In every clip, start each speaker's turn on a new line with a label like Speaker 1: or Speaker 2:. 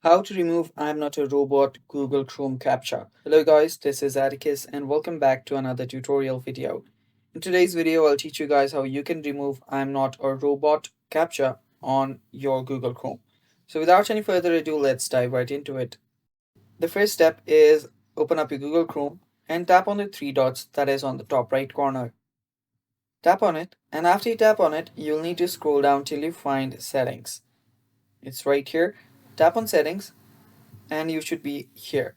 Speaker 1: How to remove I'm not a robot Google Chrome Captcha. Hello guys, this is Atticus and welcome back to another tutorial video. In today's video, I'll teach you guys how you can remove I'm not a robot Captcha on your Google Chrome. So without any further ado, let's dive right into it. The first step is open up your Google Chrome and tap on the three dots that is on the top right corner. Tap on it, and after you tap on it, you'll need to scroll down till you find settings. It's right here. Tap on settings and you should be here.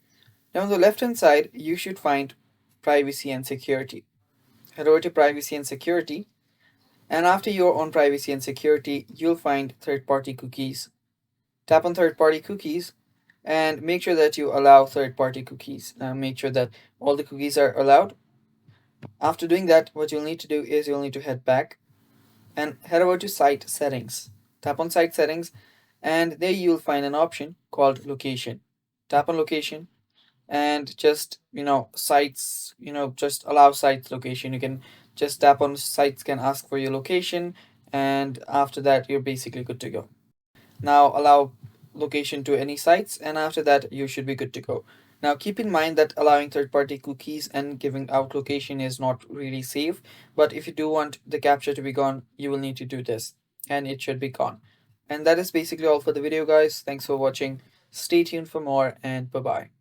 Speaker 1: Now on the left hand side, you should find privacy and security. Head over to privacy and security, and after you're on privacy and security, you'll find third party cookies. Tap on third party cookies and make sure that you allow third party cookies. Make sure that all the cookies are allowed. After doing that, what you'll need to do is you'll need to head back and head over to site settings. Tap on site settings, and there you'll find an option called location. Tap on location and just sites, just allow sites location. You can just tap on sites can ask for your location, and after that you're basically good to go. Now allow location to any sites, and after that you should be good to go. Now keep in mind that allowing third-party cookies and giving out location is not really safe, but if you do want the captcha to be gone, you will need to do this and it should be gone. And that is basically all for the video guys. Thanks for watching. Stay tuned for more, and bye bye.